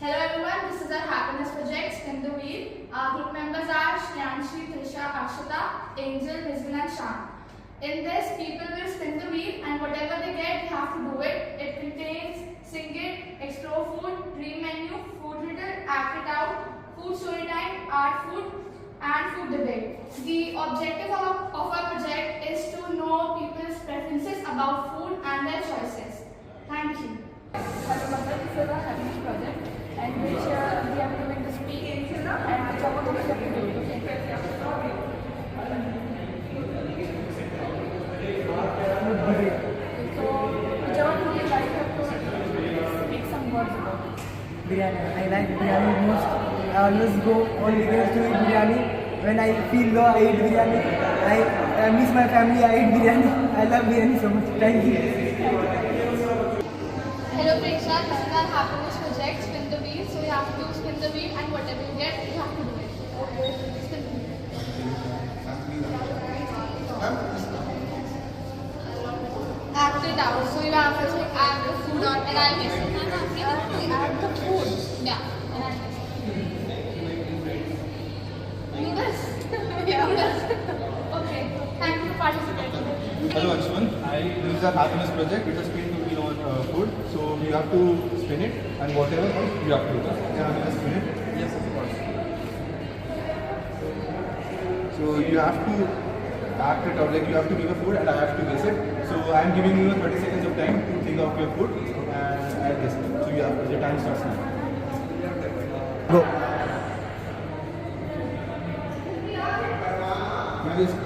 Hello everyone, this is our happiness project, Spin the Wheel. Our group members are Shriyanshi, Trisha, Akshita, Angel, Rizwan and Shan. In this, people will spin the wheel and whatever they get, they have to do it. It contains sing it, explore food, dream menu, food riddle, act it out, food story time, art food and food debate. The objective of our project is to know people's preferences about food and their choices. Thank you. Hello, this is our happiness project, and which we are going to speak and which are going to do. So, whichever food you like, have to speak some words about it. Biryani. I like biryani most. I always go on weekends to eat biryani. When I feel low, I eat biryani. I miss my family, I eat biryani. I love biryani so much. Thank you. Hello Preksha, this is our happiness project, spin the wheel. So you have to spin the wheel and whatever you get, you have to do it. Okay, spin the wheel. Act it out. So you have to act the food out and I'll guess it. Act the food. Yeah, and I'll guess it. Noodles? Yeah. Noodles. Okay, thank you for participating. Hello Ashwan, this is our happiness project. It is spin to wheel on food. So you have to spin it and whatever you have to do. Can I spin it? Yes, of course. So you have to act it out, like you have to give a food and I have to guess it. So I am giving you 30 seconds of time to think of your food and I'll guess it. So you have, the time starts now. Go. You just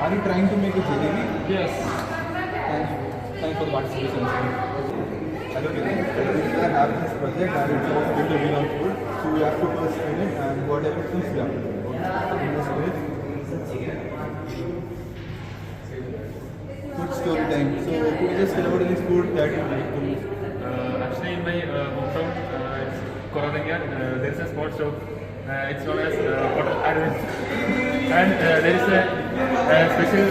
are you trying to make a jalebi? Yes. Thanks for the participation. Hello, this is our happiness project and it's about spin the wheel on food. So you have to first spin it and whatever it comes, you have to do. Spin it. Food story time. So could you just tell about this food that you like to make? Actually, in my hometown, it's Koradanga, there is a sports shop. It's known as Hotel Arvind. And there is a special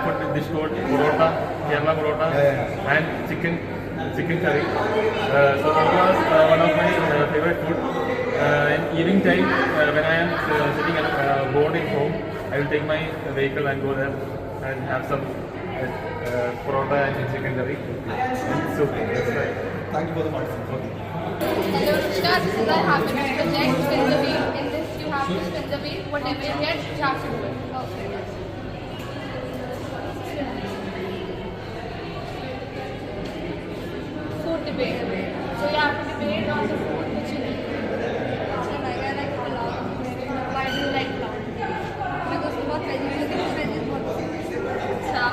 food dish called Parota, Kerala Parota, and chicken curry. So it was one of my favorite food. In evening time, when I am sitting at bored in home, I will take my vehicle and go there and have some Parota and chicken curry and soup. That's right. Thank you for the participation. Hello Rishka, this is our happiness project, spin the wheel. In this you have to spin the wheel, whatever you get, you have to do it. Okay. Food debate. So you have to debate on the food which you like. I like pulao. Why do you like pulao? Because बहुत veggies बहुत अच्छा,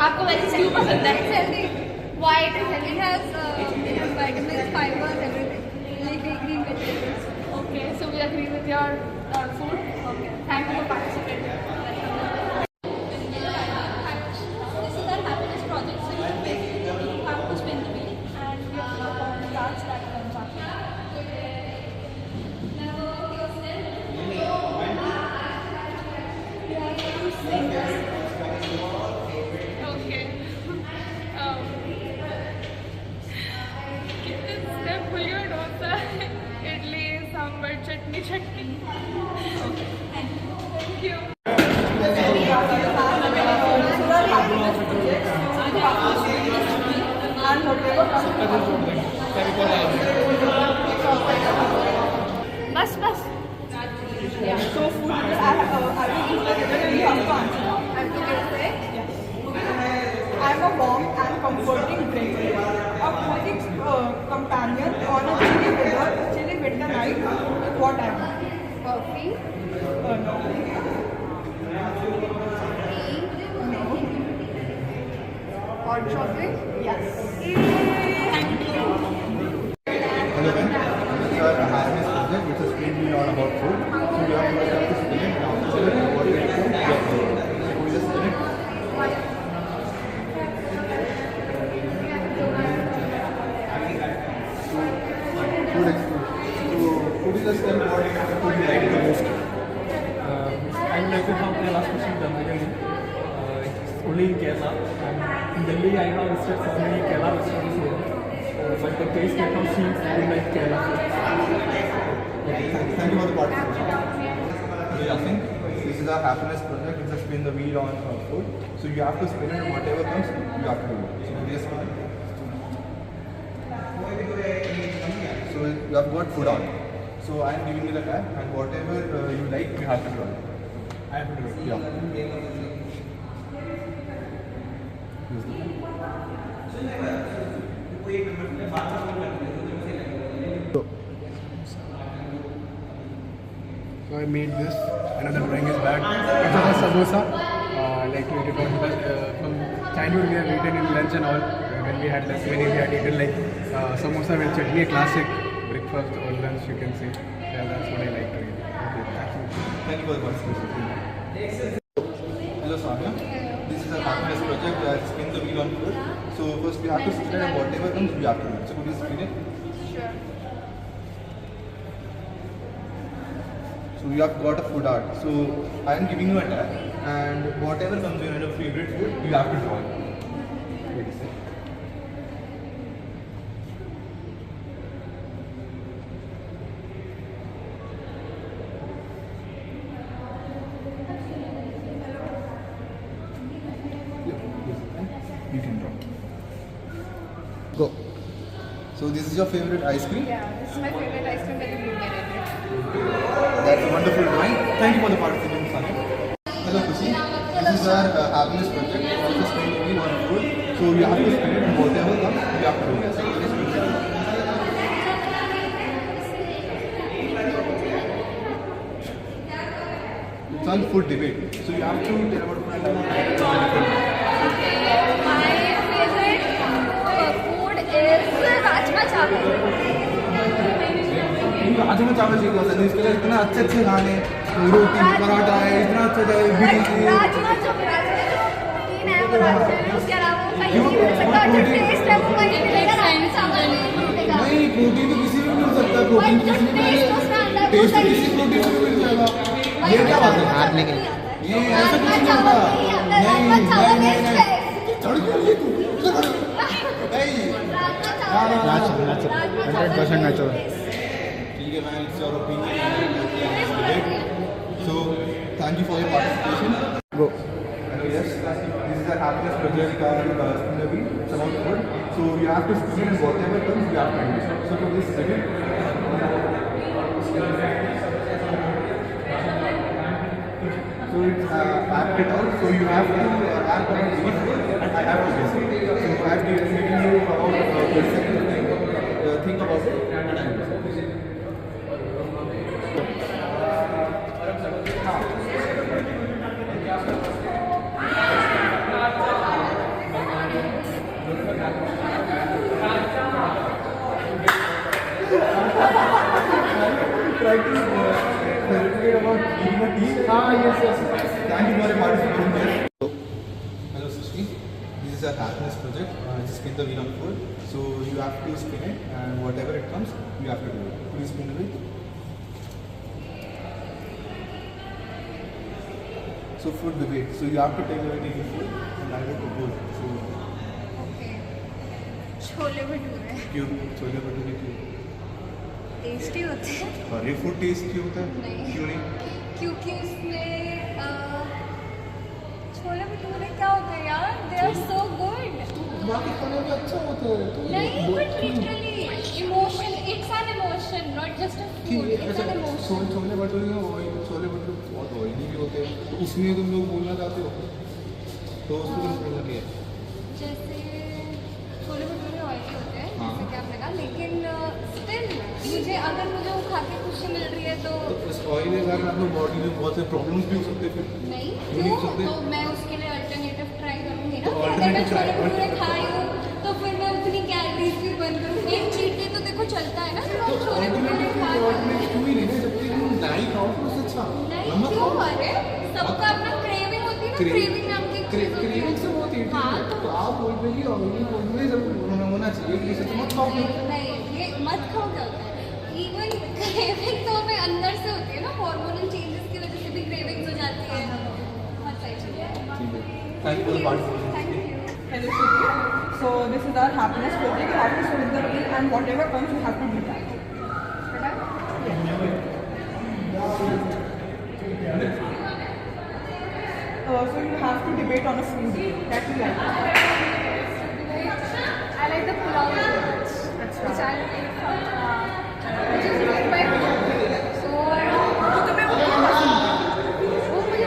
आपको very stew पसंद है? It's healthy. Why it is healthy? It has vitamins, fibers, everything. Like green vegetables. Okay, so we agree with your food. Okay, thank you for participating. This is our happiness project. So you have to spin the wheel and you have to perform the dance that comes after. You have to sing this. Okay. इससे पुलियो डोसा इडली सांभर चटनी चटनी. Okay. Thank you. बस बस. So food, I will give you have to answer. I have to guess it. Yes. I am a warm and comforting drink, a cozy companion on a chilly winter night. What I am? Coffee. No. No. Hot chocolate. Yes. Thank you. Hello, this is our happiness project, which is spin wheel on about food. So you have to spin it and after spin it, what you have to do, you have to do. So we just spin it. Food experience. So could you just tell what food you like the most? I would like to have the last question done again. It's only in Kerala. And in Delhi, I have visited so many Kerala restaurants here. but the taste that comes seems more like Kerala food. Thank you for the participation. Okay, Yasin, this is our happiness project. It's a spin the wheel on food. So you have to spin it, and whatever comes, you have to do it. So you just spin it. So you have got food on. So I am giving you the tag, and whatever you like, you have to do it. I have to do it. Yeah. Use the pen. So I made this. Another drawing is bad. It's a samosa. Like to eat it all because from childhood we have eaten in lunch and all. When we had less money, we had eaten like samosa with chutney, a classic breakfast or lunch, you can say. Yeah, that's what I like to eat. Okay, thank you. Thank you for the participation. Hello Samya. This is a happiness project. Spin the wheel on food. So first we have to spin it, and whatever comes, we have to do it. So could you spin it? Sure. So you have got a food art. So I am giving you a tag, and whatever comes in your favorite food, you have to draw it. Wait a second. You can draw. Go. So this is your favorite ice cream? Yeah, this is my favorite ice cream that you can get it. That's wonderful drawing. Thank you for the participation, Sunny. Hello, Kushi. This is our happiness project. Also spin the wheel on food. So you have to spin it, and whatever comes, you have to do it. So just spin it. It's on food debate. So you have to tell about food. My favorite food is rajma chawal. Rajma चावल जी का इसके लिए इतना अच्छे अच्छे खाने रोटी पराठा है इतना अच्छा राजमा जो प्रोटीन है वो राजमा में उसके अलावा वो कहीं नहीं मिल सकता जो टेस्ट है वो कहीं मिलेगा राजमा चावल नहीं मिलेगा नहीं प्रोटीन तो किसी में मिल सकता है प्रोटीन किसी में टेस्ट किसी प्रोटीन में मिल जाएगा ये क्या बात है हाथ लेके ये ऐसा कुछ नहीं होता नहीं चढ़ के लिए तू नहीं 100% नेचुरल ठीक है ma'am it's your opinion so thank you for your participation go yes this is a happiness project called spin the wheel it's about food so you have to spin and whatever comes you have to do so for this second so it's acted out so you have to act on it and I have to guess it so I have to giving you about 30 seconds to think about it try to celebrate about eating a tea. Yes. Thank you for your participation here. Hello, Sushmi. This is a happiness project. It's spin the wheel on food. So you have to spin it, and whatever it comes, you have to do it. Please spin the wheel. So food debate. So you have to tell your name food, and I will propose. So okay chole bhature क्यों छोले भटूरे क्यों? Tasty होते हैं और ये food tasty होता है? नहीं। क्यों नहीं? क्योंकि उसमें छोले भटूरे क्या होते हैं यार दे आर सो गुड बाकी खाने में अच्छा होता है तो नहीं but literally emotion it's an emotion not just a food it's an emotion chole bhature chole bhature बहुत ऑयली भी होते हैं तो उसमें तुम लोग बोलना चाहते हो तो उसको तुम बोलना क्या है जैसे छोले भटूरे ऑयली होते हैं हाँ। जैसे कि आपने कहा लेकिन स्टिल मुझे अगर मुझे वो खा के खुशी मिल रही है तो इस ऑयल के कारण आपको बॉडी में बहुत से प्रॉब्लम्स भी हो सकते हैं फिर नहीं क्यों नहीं हो क्यों सकते? तो मैं उसके लिए अल्टरनेटिव ट्राई करूंगी ना तो कि अगर मैं alternative try छोले भटूरे करो। खाई हूँ तो फिर मैं उतनी कैलोरीज भी बर्न करूँगी एक चीट डे तो देखो चलता है ना तो छोले भटूरे खा ऑल्टरनेटिव क्यों ही नहीं है जबकि तुम डाई खाओ तो उससे अच्छा नहीं नमक क्यों खाओ अरे सबका अपना क्रेविंग होती है ना क्रेविंग नाम की एक चीज होती है क्रेविंग से बहुत ही हाँ तो आप बोल रहे कि ऑयली सब होना चाहिए कि इसे तो मत खाओ नहीं ये मत खाओ क्या होता है इवन क्रेविंग तो हमें अंदर से होती है ना हार्मोनल चेंजेस की वजह से भी क्रेविंग्स हो जाती है बहुत सही चीज़ है thank you for participation thank you Hello, Shruti. So this is our happiness project. You have to spin the wheel and whatever comes you have to do that. So you have to debate on a food that you like. I like the pulao which I eat from which is made by so तो तुम्हें वो कौन पसंद है? वो मुझे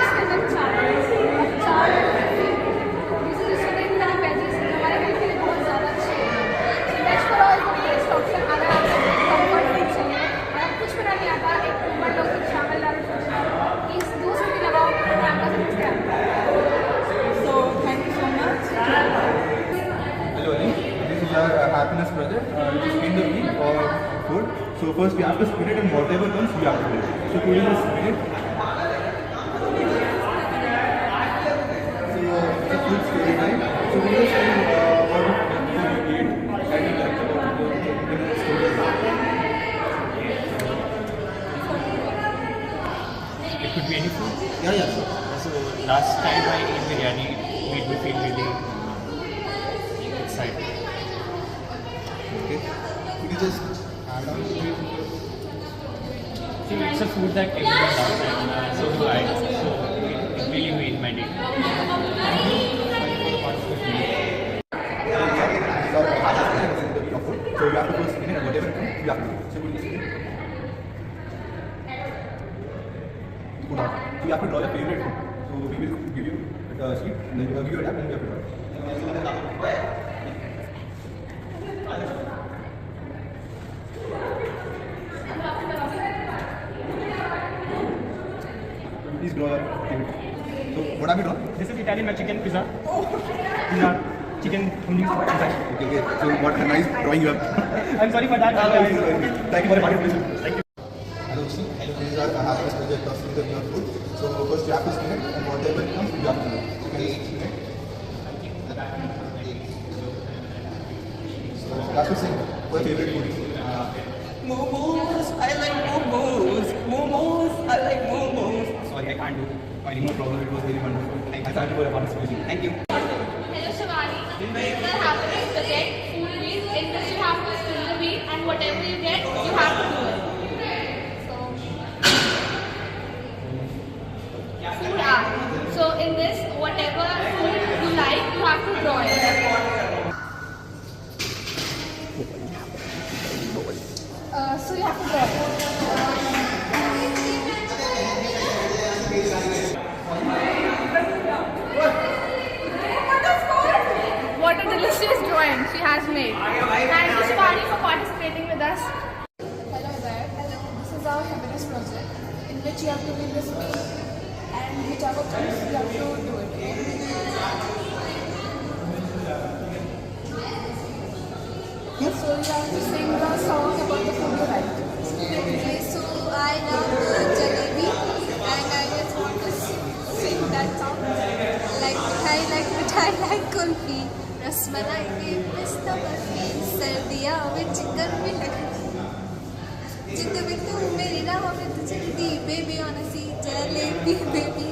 इसके अंदर चावल जैसे जिसमें इतना वेजेस हमारे हेल्थ के लिए बहुत ज़्यादा अच्छे हैं veg pulao is the best option अगर आपको कंफर्ट फूड चाहिए अगर कुछ भी नहीं आता एक कुकर लो कुछ चावल डालो इस 2 सीटी लगाओ आपका सब कुछ तैयार So thank you so much. Hello, Ali. This is our happiness project. Which is spin the wheel for food. So first we have to spin it, and whatever comes we have to do. So could you just spin it? So it's a food story time. So we just spin what you eat and you like about the story. It could be any food. Yeah, sure. So last time I ate biryani, it made me feel really excited. Okay. Could you just add on to it? See, it's a food that everyone loves, and so do I. So it really made my day. So you have to first spin it, and whatever comes, you have to do. So could you spin it? Good enough. So you have to draw your favorite food. So we will give you a sheet, and then we will give you a tap, and you have to draw it. Please draw your favorite. So what have you drawn? This is Italian Mexican pizza. These are chicken only inside. Okay. So what a nice drawing you have. I'm sorry for that. Thank you for the participation. Thank you. Hello, see. Hello, this is our happiness project of spin the wheel of food. So first you have to spin it, and whatever comes, you have to do. So you can spin it. So you have to sing. What your favorite food is? Momos, I like momos. Momos, I like momos. Sorry, I can't do. Finding no problem. It was very wonderful. Thank you for your participation. Thank you. Hello Shivani, this is the happiness project food wheel in which you have to spin the wheel and whatever you get you have to do it. So food art. So in this whatever food you like you have to draw it. So you have to draw it. What a delicious drawing she has made. Thank you Shivani for participating with us. Hello there. This is our happiness project in which you have to win this wheel and whichever comes you have to do it. So you have to sing the song about the food you like. Okay, so I love jalebi and I just want to sing that song. Like mithai like kulfi, rasmalai ke pista barfi, sardiyan mein chicken mein जिद में तू मेरी राह में तू चलती baby on a sea jalebi baby